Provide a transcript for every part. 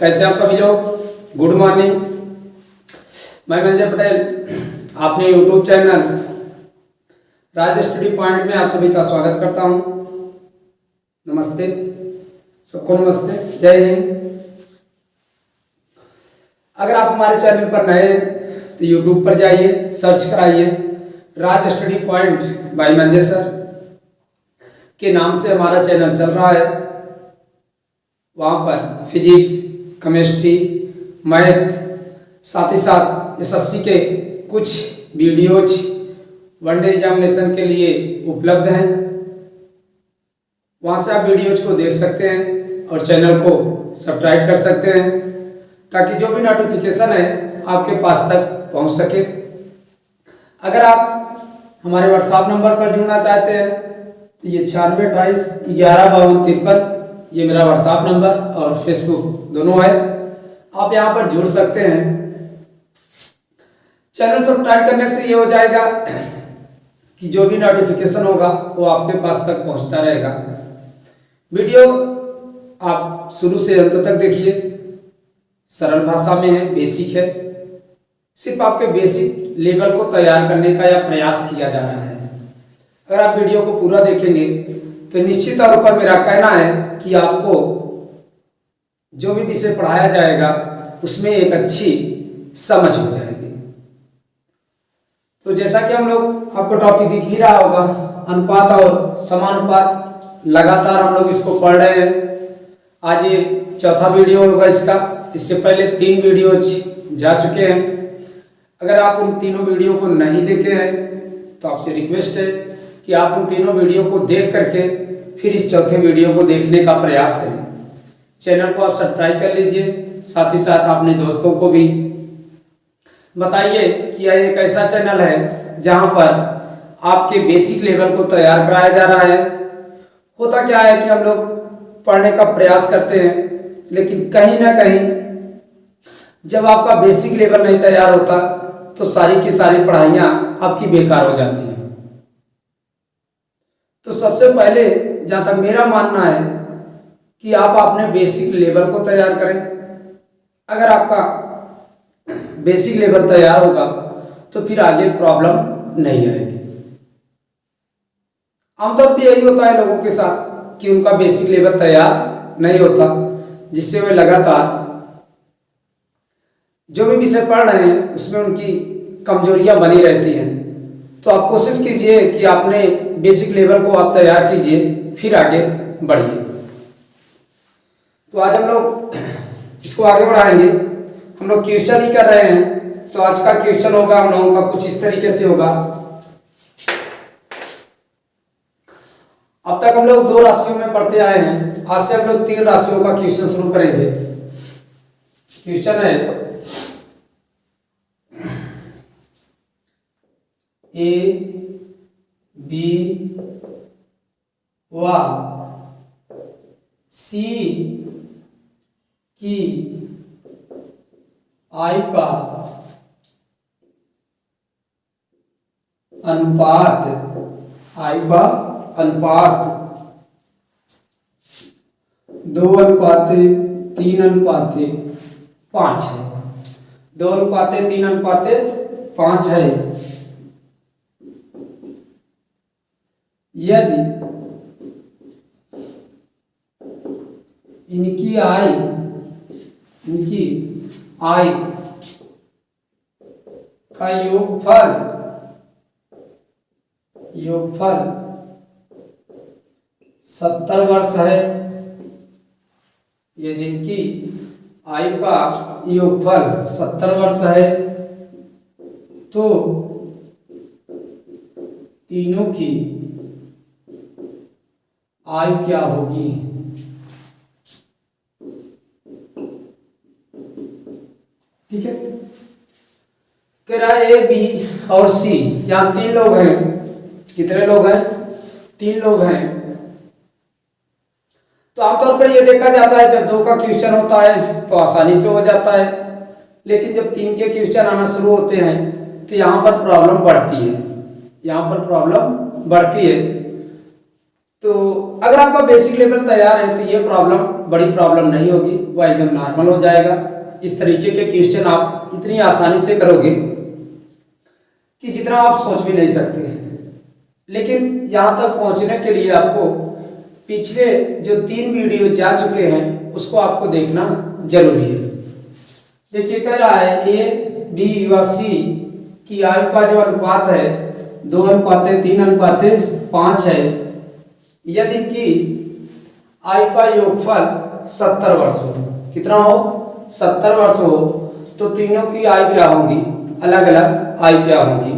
कैसे आप सभी लोग। Good morning. मैं मंजय पटेल अपने यूट्यूब चैनल राज स्टडी पॉइंट में आप सभी का स्वागत करता हूं। नमस्ते सबको, नमस्ते, जय हिंद। अगर आप हमारे चैनल पर नए तो यूट्यूब पर जाइए, सर्च कराइए Raj study point by Manjay sir के नाम से हमारा चैनल चल रहा है। वहाँ पर फिजिक्स, केमिस्ट्री, मैथ, साथ ही साथ एसएससी के कुछ वीडियोज वनडे एग्जामिनेशन के लिए उपलब्ध हैं। वहाँ से आप वीडियोज को देख सकते हैं और चैनल को सब्सक्राइब कर सकते हैं ताकि जो भी नोटिफिकेशन है आपके पास तक पहुँच सके। अगर आप हमारे व्हाट्सएप नंबर पर जुड़ना चाहते हैं तो ये 9628115253 ये मेरा व्हाट्सएप नंबर और फेसबुक दोनों है। आप यहाँ पर जुड़ सकते हैं। चैनल सब्सक्राइब करने से ये हो जाएगा कि जो भी नोटिफिकेशन होगा वो आपके पास तक पहुँचता रहेगा। वीडियो आप शुरू से अंत तक देखिए। सरल भाषा में है, बेसिक है। सिर्फ आपके बेसिक लेवल को तैयार करने का यह प्रयास किया जा रहा है। अगर आप वीडियो को पूरा देखेंगे तो निश्चित तौर पर मेरा कहना है कि आपको जो भी विषय पढ़ाया जाएगा उसमें एक अच्छी समझ हो जाएगी। तो जैसा कि हम लोग आपको टॉपिक दिख ही रहा होगा, अनुपात और समानुपात, लगातार हम लोग इसको पढ़ रहे हैं। आज ये चौथा वीडियो होगा इसका। इससे पहले 3 वीडियो जा चुके हैं। अगर आप उन तीनों वीडियो को नहीं देखे हैं तो आपसे रिक्वेस्ट है कि आप उन तीनों वीडियो को देख करके फिर इस चौथे वीडियो को देखने का प्रयास करें। चैनल को आप सब्सक्राइब कर लीजिए, साथ ही साथ अपने दोस्तों को भी बताइए कि यह एक ऐसा चैनल है जहां पर आपके बेसिक लेवल को तैयार कराया जा रहा है। होता क्या है कि हम लोग पढ़ने का प्रयास करते हैं लेकिन कहीं ना कहीं जब आपका बेसिक लेवल नहीं तैयार होता तो सारी की सारी पढ़ाइयाँ आपकी बेकार हो जाती हैं। तो सबसे पहले जहाँ तक मेरा मानना है कि आप अपने बेसिक लेवल को तैयार करें। अगर आपका बेसिक लेवल तैयार होगा तो फिर आगे प्रॉब्लम नहीं आएगी। आमतौर पर यही होता है लोगों के साथ कि उनका बेसिक लेवल तैयार नहीं होता, जिससे वे लगातार जो भी विषय पढ़ रहे हैं उसमें उनकी कमजोरियां बनी रहती हैं। तो आप कोशिश कीजिए कि अपने बेसिक लेवल को आप तैयार कीजिए, फिर आगे बढ़िए। तो आज हम लोग इसको आगे बढ़ाएंगे। हम लोग क्वेश्चन ही कर रहे हैं। तो आज का क्वेश्चन होगा हम लोगों का कुछ इस तरीके से होगा। अब तक हम लोग 2 राशियों में पढ़ते आए हैं। आज से हम लोग 3 राशियों का क्वेश्चन शुरू करेंगे। क्वेश्चन है ए बी व सी की आयु का अनुपात, आयु का अनुपात 2:3:5 है। 2:3:5 है। यदि इनकी आय का योगफल 70 वर्ष है। यदि इनकी आयु का योगफल 70 वर्ष है तो तीनों की आयु क्या होगी। ठीक है, कह रहा है ए, बी और सी। यहाँ 3 लोग हैं। कितने लोग हैं? 3 लोग हैं। तो आमतौर पर यह देखा जाता है जब 2 का क्वेश्चन होता है तो आसानी से हो जाता है, लेकिन जब 3 के क्वेश्चन आना शुरू होते हैं तो यहाँ पर प्रॉब्लम बढ़ती है। तो अगर आपका बेसिक लेवल तैयार है तो ये प्रॉब्लम बड़ी प्रॉब्लम नहीं होगी, वह एकदम नॉर्मल हो जाएगा। इस तरीके के क्वेश्चन आप इतनी आसानी से करोगे कि जितना आप सोच भी नहीं सकते। लेकिन यहाँ तक पहुँचने के लिए आपको पिछले जो 3 वीडियो जा चुके हैं उसको आपको देखना जरूरी है। देखिए कह रहा है ए बी व सी की आयु का जो अनुपात है 2:3:5 है। यदि इनकी आयु का योगफल 70 वर्ष हो, कितना हो 70 वर्ष हो, तो तीनों की आयु क्या होगी, अलग अलग आयु क्या होगी।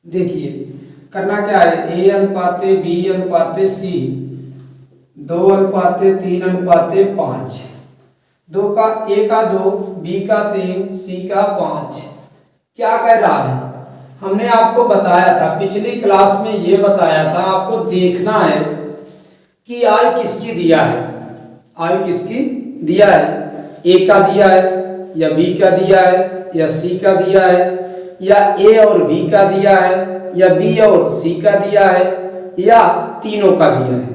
देखिए करना क्या है, A/B/C 2:3:5, A का 2, B का 3, C का 5। क्या कह रहा है, हमने आपको बताया था पिछली क्लास में, ये बताया था आपको देखना है कि आयु किसकी दिया है, आयु किसकी दिया है, A का दिया है या B का दिया है या C का दिया है या A और B का दिया है या B और C का दिया है या तीनों का दिया है।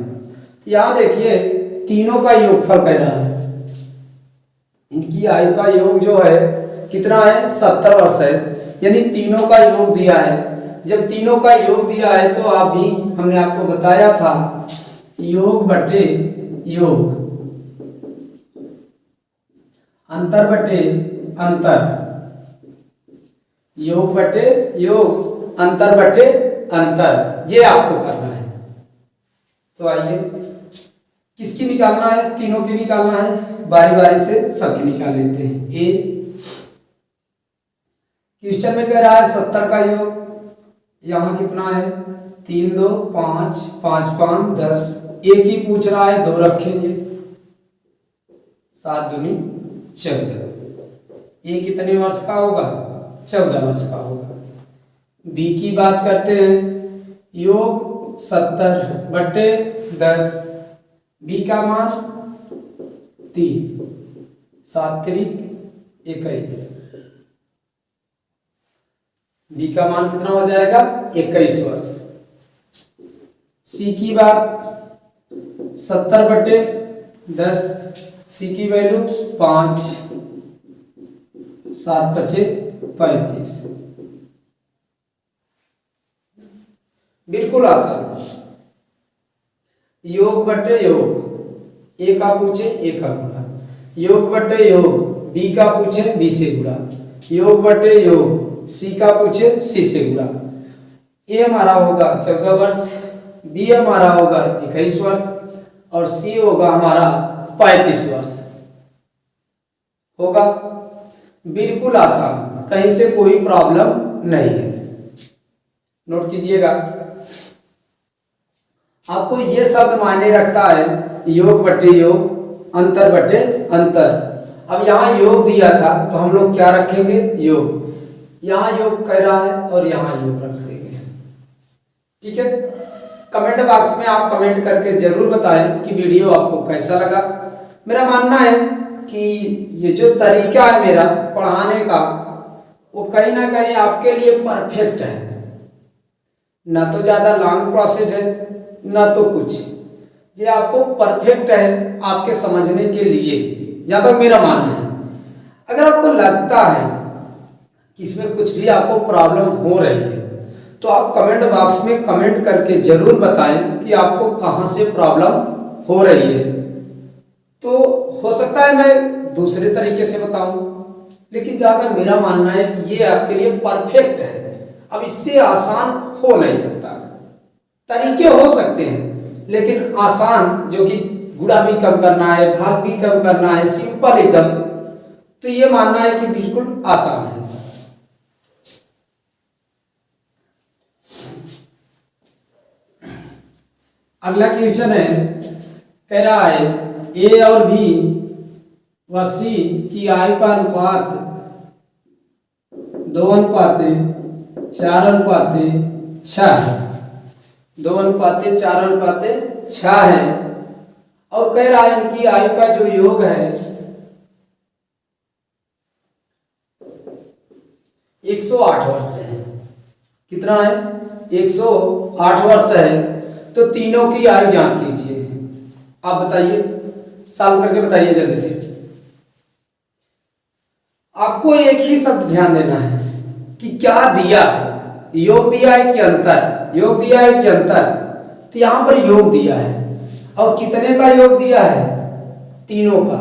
यहाँ देखिए तीनों का योगफल कह रहा है, इनकी आयु का योग जो है कितना है 70 वर्ष है, यानी तीनों का योग दिया है। जब तीनों का योग दिया है तो आप भी, हमने आपको बताया था योग बटे योग, अंतर बटे अंतर, योग बटे योग, अंतर बटे अंतर, ये आपको करना है। तो आइए किसकी निकालना है, तीनों की निकालना है, बारी बारी से सबकी निकाल लेते हैं। ए क्वेश्चन में कह रहा है 70 का योग, यहाँ कितना है 3 2 5 5 5 10, एक ही पूछ रहा है, 2 रखेंगे, 7 दूनी 14। ये कितने वर्ष का होगा, 14 वर्ष का होगा। बी की बात करते हैं, योग 70 बटे 10, बी का मान 3, 7 3 21, बी का मान कितना हो जाएगा 21 वर्ष। सी की बात 70 बटे 10, सी की वैल्यू 5, 7 5 35, बिल्कुल आसान। योग बटे योग, ए का पूछे ए का गुणा, योग बटे योग, बी का पूछे बी से गुणा, योग बटे योग, सी का पूछे सी से गुणा। ए हमारा होगा 14 वर्ष, बी हमारा होगा 21 वर्ष और सी होगा हमारा 35 वर्ष होगा। बिल्कुल आसान, कहीं से कोई प्रॉब्लम नहीं है। नोट कीजिएगा, आपको ये शब्द मायने रखता है योग बटे योग, अंतर बटे अंतर। अब यहाँ योग दिया था तो हम लोग क्या रखेंगे, योग, यहाँ योग कह रहा है और यहाँ योग रख देंगे। ठीक है, कमेंट बॉक्स में आप कमेंट करके जरूर बताएं कि वीडियो आपको कैसा लगा। मेरा मानना है कि ये जो तरीका है मेरा पढ़ाने का, वो कहीं ना कहीं आपके लिए परफेक्ट है। ना तो ज़्यादा लॉन्ग प्रोसेस है ना तो कुछ, ये आपको परफेक्ट है आपके समझने के लिए, जहाँ तक मेरा मानना है। अगर आपको लगता है कि इसमें कुछ भी आपको प्रॉब्लम हो रही है तो आप कमेंट बॉक्स में कमेंट करके जरूर बताएं कि आपको कहाँ से प्रॉब्लम हो रही है। तो हो सकता है मैं दूसरे तरीके से बताऊं, लेकिन जहाँ तक मेरा मानना है कि ये आपके लिए परफेक्ट है। अब इससे आसान हो नहीं सकता, तरीके हो सकते हैं लेकिन आसान, जो कि गुणा भी कम करना है, भाग भी कम करना है, सिंपल एकदम, तो ये मानना है कि बिल्कुल आसान है। अगला क्वेश्चन है, कह रहा है ए और बी व सी की आयु का अनुपात 2:4:6 है, 2:4:6 है और कह रहा है इनकी आयु का जो योग है 108 वर्ष है। कितना है 108 वर्ष है, तो तीनों की आयु ज्ञात कीजिए। आप बताइए, सॉल्व करके बताइए जल्दी से। आपको एक ही शब्द ध्यान देना है कि क्या दिया है, योग दिया है कि अंतर, योग दिया है कि अंतर। तो यहां पर योग दिया है, और कितने का योग दिया है, तीनों का।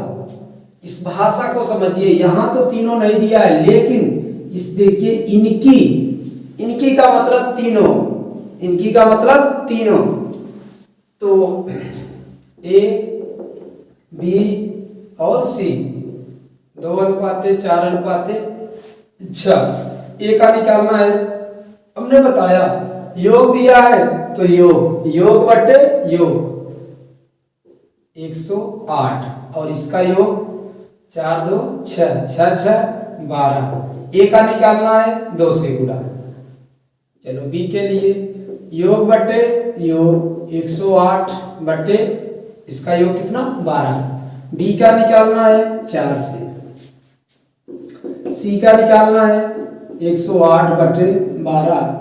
इस भाषा को समझिए, यहां तो तीनों नहीं दिया है, लेकिन इस देखिए इनकी, इनकी का मतलब तीनों, इनकी का मतलब तीनों। तो ए बी और सी 2:4:6, ए का निकालना है। हमने बताया योग दिया है तो योग, योग बटे योग 108, और इसका योग 4 2 6, 6 6 12। ए का निकालना है 2 से गुणा। चलो बी के लिए योग बटे योग 108 बटे इसका योग कितना 12। बी का निकालना है 4 से। सी का निकालना है 108 बटे 12।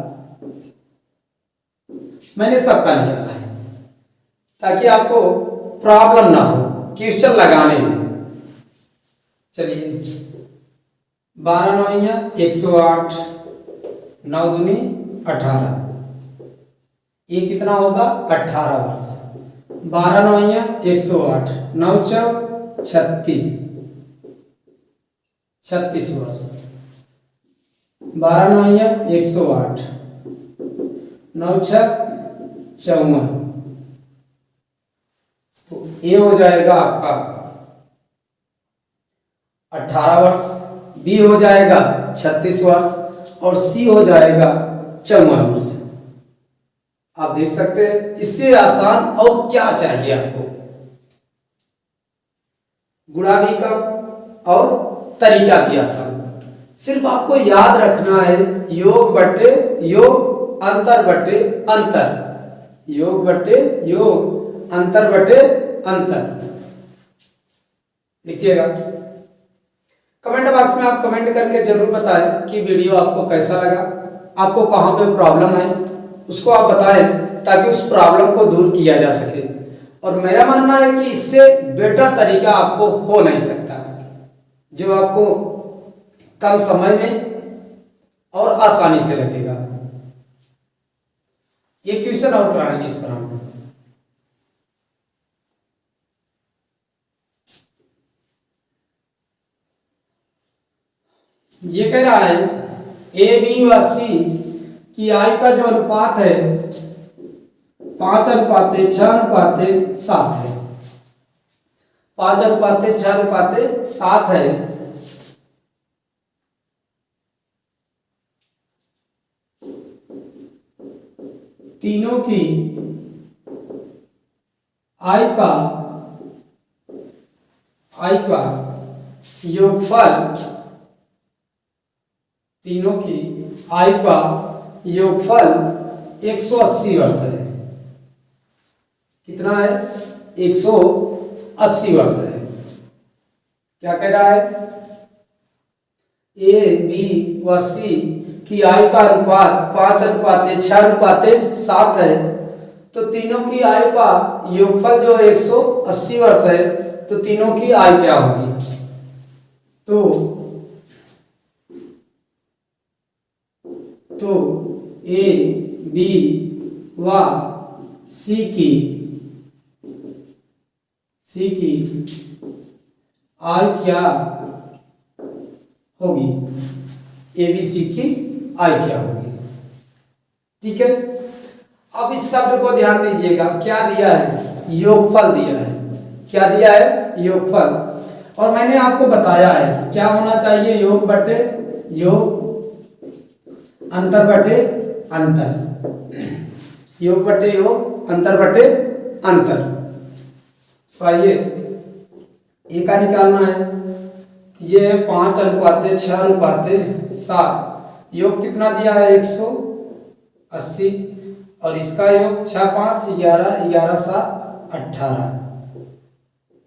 मैंने सबका निकाला है ताकि आपको प्रॉब्लम ना हो क्वेश्चन लगाने में। चलिए 12 9 108, 9 दूनी 18, ये कितना होगा 18 वर्ष। 12 9 108, 9 4 36, 36 वर्ष। 12 9 108, 9 6 54, तो ये हो जाएगा आपका 18 वर्ष, बी हो जाएगा 36 वर्ष, और सी हो जाएगा 54 वर्ष। आप देख सकते हैं, इससे आसान और क्या चाहिए आपको। गुणा भी कम और तरीका भी आसान। सिर्फ आपको याद रखना है योग बटे योग, अंतर बटे अंतर, योग बटे योग, अंतर बटे अंतर। लिखिएगा। कमेंट बॉक्स में आप कमेंट करके जरूर बताएं कि वीडियो आपको कैसा लगा, आपको कहाँ पे प्रॉब्लम है उसको आप बताएं, ताकि उस प्रॉब्लम को दूर किया जा सके। और मेरा मानना है कि इससे बेटर तरीका आपको हो नहीं सकता, जो आपको कम समय में और आसानी से लगेगा। ये क्वेश्चन और कराएंगे इस पर हम। ये कह रहा है ए बी व सी की आयु का जो अनुपात है 5:6:7 है। 5:6:7 है। तीनों की आयु का योगफल, तीनों की आयु का योगफल 180 वर्ष है। कितना है 180 वर्ष है। क्या कह रहा है ए बी व सी की आयु का अनुपात 5:6:7 है, तो तीनों की आयु का योगफल जो 180 वर्ष है, तो तीनों की आयु क्या होगी। तो ए बी व सी की आयु क्या होगी, ए बी सी की आयु क्या होगी। ठीक है, अब इस शब्द को ध्यान दीजिएगा, क्या दिया है योगफल दिया है। क्या दिया है योगफल। और मैंने आपको बताया है कि क्या होना चाहिए योग बटे योग, अंतर बटे अंतर, योग बटे योग, अंतर बटे अंतर। तो आइए ए का निकालना है। ये 5:6:7, योग कितना दिया है 180, और इसका योग 6 5 11 11 7 18।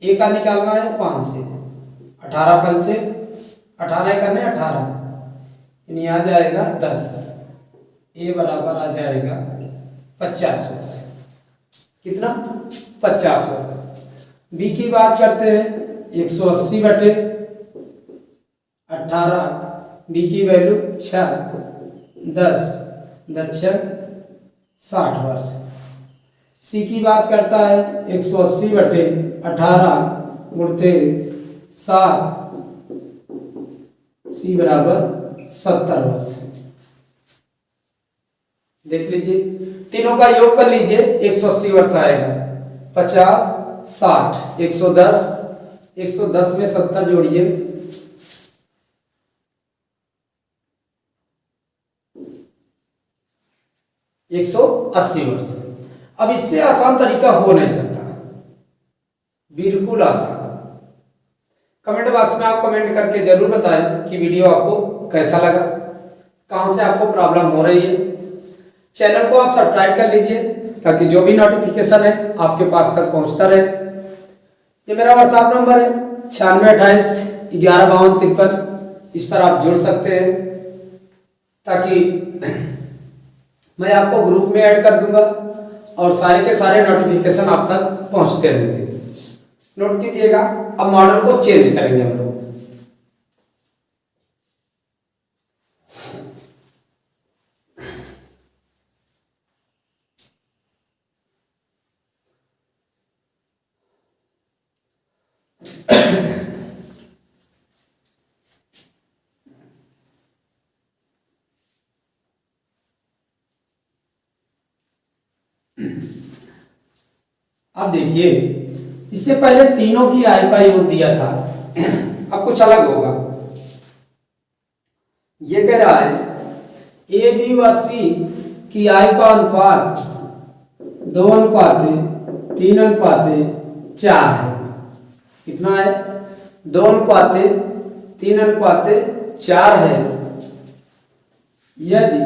ए का निकालना है 5 से। 18 पंचे 18 करने 18, यानी आ जाएगा 10। ए बराबर आ जाएगा 50 वर्ष। कितना? 50 वर्ष। बी की बात करते हैं 180 बटे 18, बी की वैल्यू 6, 10 दक्षक 60 वर्ष। सी की बात करता है 180 बटे 18 गुणते 7, सी बराबर 70 वर्ष। देख लीजिए, तीनों का योग कर लीजिए, 180 वर्ष आएगा, 50 60 110, 110 में 70 जोड़िए, 180 वर्ष। अब इससे आसान तरीका हो नहीं सकता, बिल्कुल आसान। कमेंट बॉक्स में आप कमेंट करके जरूर बताएं कि वीडियो आपको कैसा लगा, कहां से आपको प्रॉब्लम हो रही है। चैनल को आप सब्सक्राइब कर लीजिए ताकि जो भी नोटिफिकेशन है आपके पास तक पहुंचता रहे। ये मेरा व्हाट्सएप नंबर है 9628 115253, इस पर आप जुड़ सकते हैं ताकि मैं आपको ग्रुप में ऐड कर दूंगा और सारे के सारे नोटिफिकेशन आप तक पहुंचते रहेंगे। नोट कीजिएगा, अब मॉडल को चेंज करेंगे हम लोग। अब देखिए, इससे पहले तीनों की आय का योग दिया था, अब कुछ अलग होगा। ये कह रहा है ए बी व सी की आय का अनुपात 2:3:4 है। कितना है? 2:3:4 है। यदि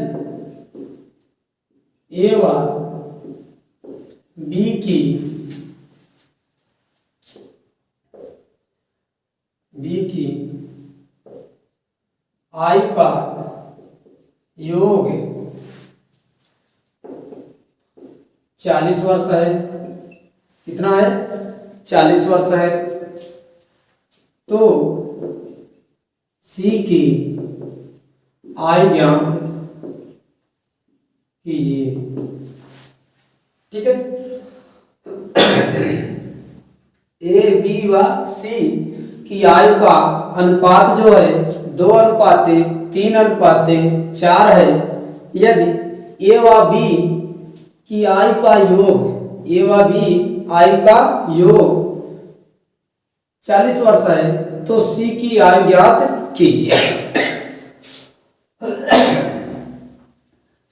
ए व बी की आयु का योग 40 वर्ष है। कितना है? 40 वर्ष है। तो सी की आयु ज्ञात कीजिए। ठीक है, ए बी व सी की आयु का अनुपात जो है 2:3:4 है। यदि ए व बी की आयु का योग, ए व बी आयु का योग 40 वर्ष है तो सी की आयु ज्ञात कीजिए।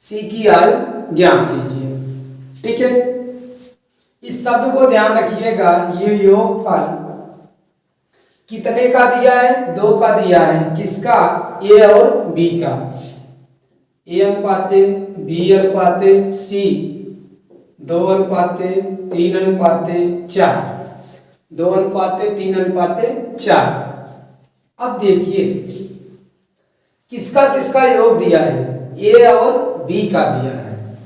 सी की आयु ज्ञात कीजिए। ठीक है, इस शब्द को ध्यान रखिएगा, ये योगफल कितने का दिया है? 2 का दिया है। किसका? ए और बी का। ए अनुपाते बी अनुपाते सी 2:3:4, 2:3:4। अब देखिए किसका किसका योग दिया है? ए और बी का दिया है।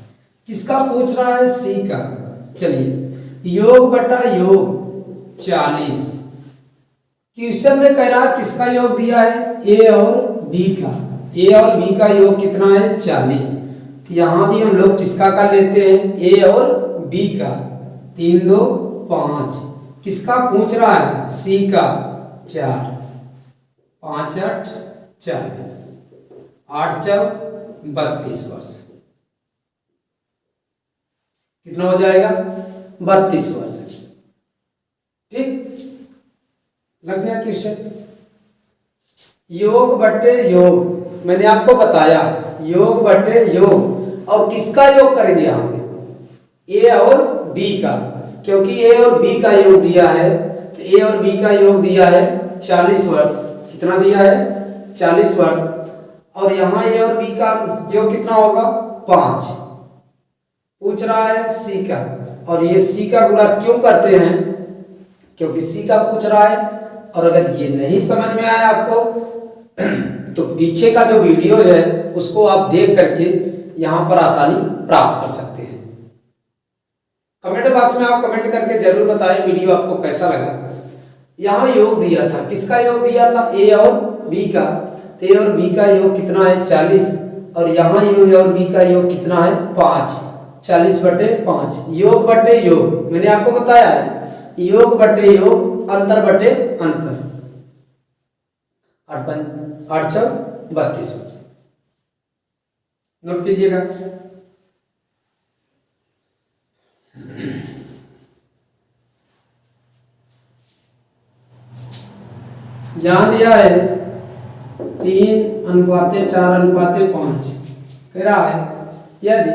किसका पूछ रहा है? सी का। चलिए, योग बटा योग 40। क्वेश्चन में कह रहा है किसका योग दिया है? ए और बी का। ए और बी का योग कितना है? 40। तो यहां भी हम लोग किसका कर लेते हैं? ए और बी का। 3 2 5। किसका पूछ रहा है? सी का। 4 5 8 40, 8 4 32 वर्ष। कितना हो जाएगा? 32 वर्ष। ठीक, लग गया क्वेश्चन। योग बटे योग, मैंने आपको बताया योग बटे योग। और किसका योग करेंगे यहाँ पे? ए और बी का, क्योंकि ए और बी का योग दिया है। तो ए और बी का योग दिया है 40 वर्ष। कितना दिया है? 40 वर्ष। और यहाँ ए और बी का योग कितना होगा? 5। पूछ रहा है सी का, और ये सी का गुणा क्यों करते हैं? क्योंकि सी का पूछ रहा है। और अगर ये नहीं समझ में आया आपको तो पीछे का जो वीडियो है उसको आप देख करके यहाँ पर आसानी प्राप्त कर सकते हैं। कमेंट बॉक्स में आप कमेंट करके जरूर बताएं वीडियो आपको कैसा लगा। यहाँ योग दिया था, किसका योग दिया था? ए और बी का। तो ए और बी का योग कितना है? 40। और यहाँ ए और बी का योग कितना है? 5। 40/5 योग बटे योग, मैंने आपको बताया है योग बटे योग, अंतर बटे अंतर। 8 4 32 नोट कीजिएगा। यहाँ दिया है 3:4:5 कह रहा है यदि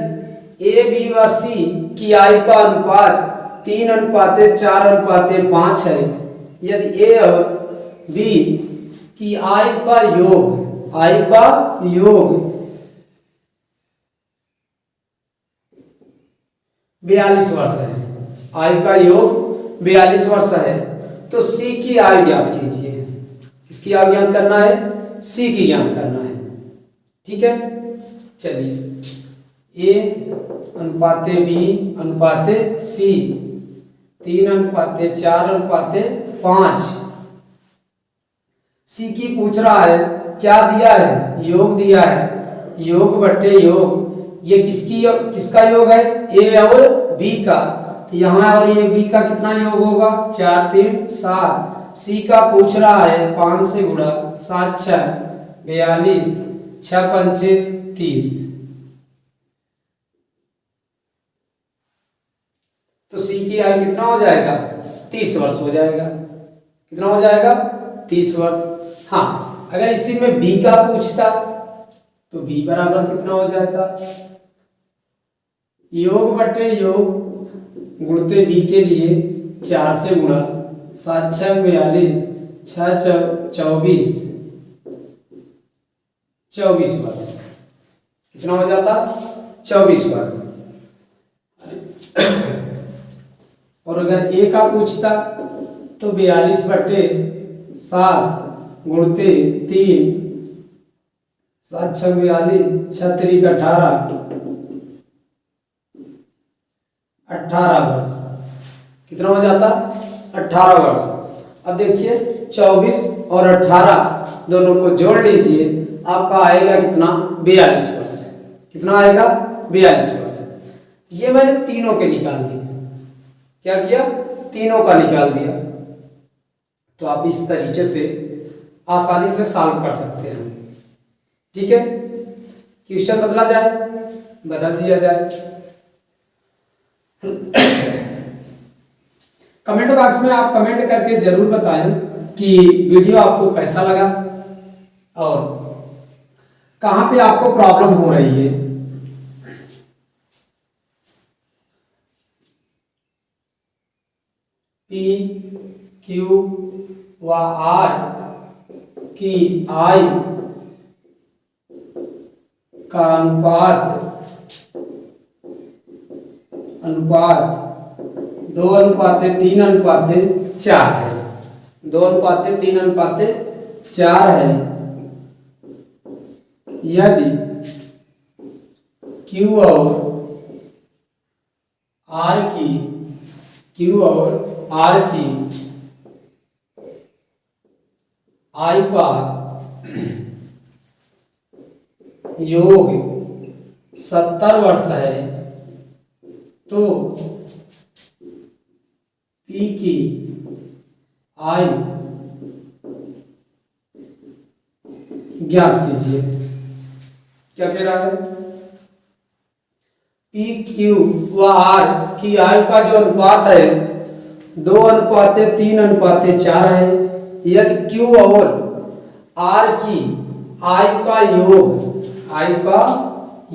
ए बी व सी की आयु का अनुपात 3:4:5 है, यदि ए और बी की आयु का योग 42 वर्ष है, आयु का योग 42 वर्ष है, तो सी की आयु ज्ञात कीजिए। किसकी आयु ज्ञात करना है? सी की ज्ञात करना है। ठीक है, चलिए ए अनुपाते बी अनुपाते सी 3:4:5 सी की पूछ रहा है, क्या दिया है? योग दिया है, योग बटे योग। ये किसका योग है? ए और बी का। तो यहाँ और ये बी का कितना योग होगा? 4 3 7। सी का पूछ रहा है 5 से गुणा, 7 6 42, 6 5 30। तो सी की आयु कितना हो जाएगा? 30 वर्ष हो जाएगा। कितना हो जाएगा? 30 वर्ष। हाँ, अगर इसी में बी का पूछता तो बी बराबर कितना हो जाता? योग बटे योग गुणते बी के लिए 4 से गुणा, 7 6 42, 6 24 वर्ष। कितना हो जाता? 24 वर्ष। और अगर ए का पूछता तो 42/7 गुणते 3, 7 6 42, 6 3 18 वर्ष। कितना हो जाता? 18 वर्ष। अब देखिए 24 और 18 दोनों को जोड़ लीजिए, आपका आएगा कितना? 42 वर्ष। कितना आएगा? 42 वर्ष। ये मैंने तीनों के निकाल दिए। क्या किया? तीनों का निकाल दिया। तो आप इस तरीके से आसानी से सॉल्व कर सकते हैं। ठीक है, क्वेश्चन बदला जाए, बदल दिया जाए। कमेंट बॉक्स में आप कमेंट करके जरूर बताएं कि वीडियो आपको कैसा लगा और कहां पे आपको प्रॉब्लम हो रही है। पी क्यू व आर की आयु का अनुपात 2:3:4 है। 2:3:4 है। यदि Q और R की आयु का योग 70 वर्ष है, तो P की आयु ज्ञात कीजिए। क्या कह रहा है? P Q व R की आयु का जो अनुपात है 2:3:4 है। यदि Q और R की आयु का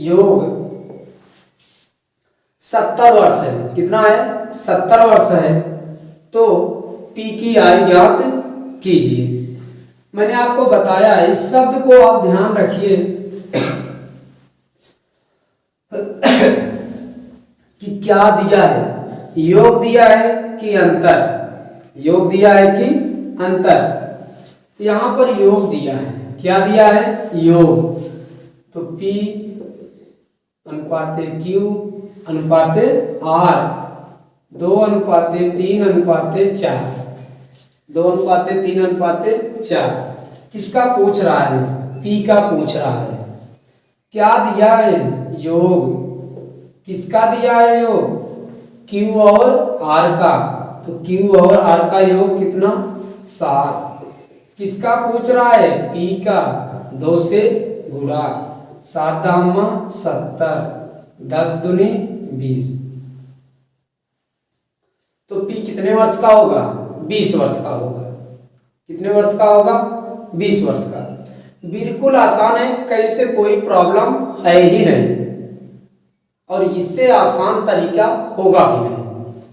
योग 70 वर्ष है। कितना है? 70 वर्ष है, तो P की आयु ज्ञात कीजिए। मैंने आपको बताया है, इस शब्द को आप ध्यान रखिए कि क्या दिया है? योग दिया है कि अंतर? योग दिया है कि अंतर? तो यहां पर योग दिया है। क्या दिया है? योग। तो P अनुपाते क्यू अनुपाते आर 2:3:4 2:3:4 किसका पूछ रहा है? पी का पूछ रहा है। क्या दिया है? योग। किसका दिया है योग? क्यू और आर का। तो क्यू और आर का योग कितना? 7। किसका पूछ रहा है? पी का। 2 से गुणा 7 दामा 70 10 दूनी 20। तो पी कितने वर्ष का होगा? 20 वर्ष का होगा। कितने वर्ष का होगा? 20 वर्ष का। बिल्कुल आसान है, कहीं से कोई प्रॉब्लम है ही नहीं और इससे आसान तरीका होगा भी नहीं।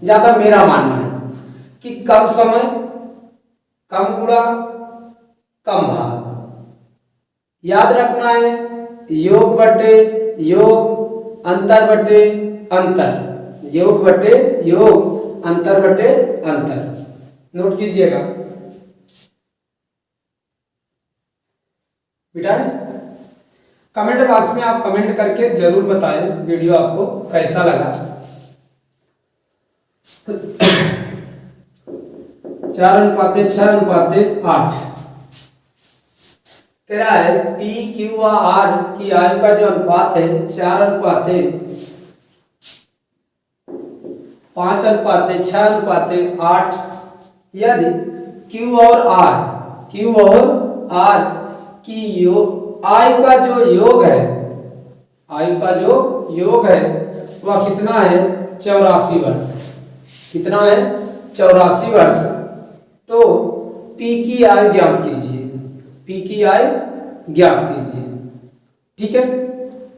ज्यादा मेरा मानना है कि कम समय कम गुणा कम भाग। याद रखना है योग बटे योग अंतर बटे अंतर, योग बटे योग अंतर बटे अंतर। नोट कीजिएगा बेटा। कमेंट बॉक्स में आप कमेंट करके जरूर बताएं वीडियो आपको कैसा लगा। 4:6:8 कह रहा है पी क्यू आर की आयु का जो अनुपात है 4:5:6:8। यदि क्यू और आर की आयु का जो योग है, आयु का जो योग है वह कितना है? 84 वर्ष। कितना है? 84 वर्ष। तो पी की आयु ज्ञात कीजिए, पी की आयु ज्ञात कीजिए। ठीक है,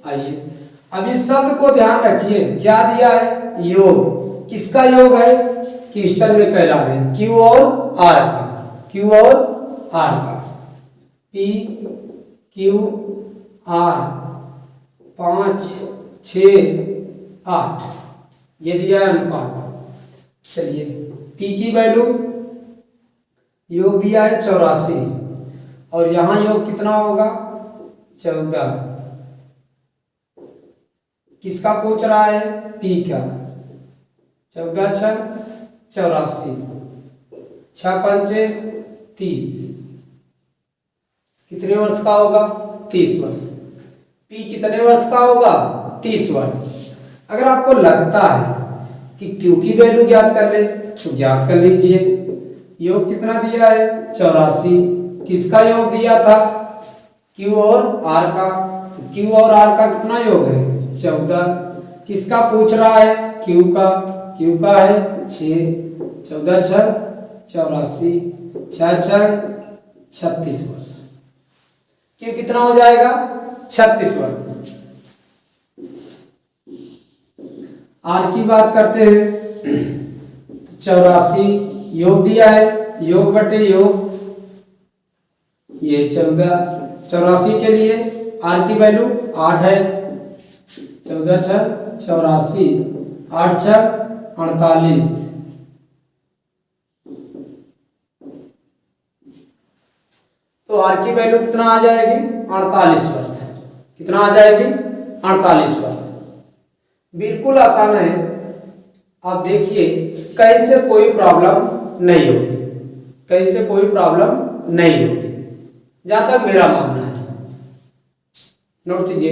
आइए अब इस शब्द को ध्यान रखिए। क्या दिया है? योग। किसका योग है? क्वेश्चन में कह रहा है क्यू और आर का। क्यू और आर का। पी क्यू आर 5 6 8 ये दिया है अनुपात। चलिए पी की वैल्यू योग दिया है 84 और यहां योग कितना होगा? 14। किसका पूछ रहा है? पी का। 14×6=84 6×5 30। कितने वर्ष का होगा? 30 वर्ष। पी कितने वर्ष का होगा? 30 वर्ष। अगर आपको लगता है कि क्यू की वैल्यू ज्ञात कर ले तो ज्ञात कर लीजिए। योग कितना दिया है? 84। किसका योग दिया था? क्यू और आर का। तो क्यू और आर का कितना योग है? 14। किसका पूछ रहा है? क्यू का। क्यू का है 6। 14×6=84 6×6=36 वर्ष। क्यू कितना हो जाएगा? 36 वर्ष। आर की बात करते हैं। 84 योग दिया है, योग बटे योग ये 14। 84 के लिए आर की वैल्यू 8 है। 14×6=84 8×6=48। तो आर की वैल्यू कितना आ जाएगी? 48 वर्ष। कितना आ जाएगी? 48 वर्ष। बिल्कुल आसान है। आप देखिए कहीं से कोई प्रॉब्लम नहीं होगी, कहीं से कोई प्रॉब्लम नहीं होगी, जहां तक मेरा मानना है। नोट कीजिए।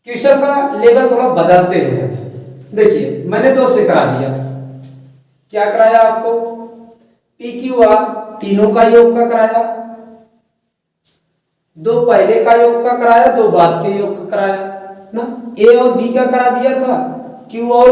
क्वेश्चन का लेवल थोड़ा बदलते हैं। देखिए मैंने 2 से करा दिया। क्या कराया आपको? पी क्यू आर तीनों का योग का कराया, 2 पहले का योग का कराया, 2 बाद के योग का कराया ना। ए और बी का करा दिया था, क्यू और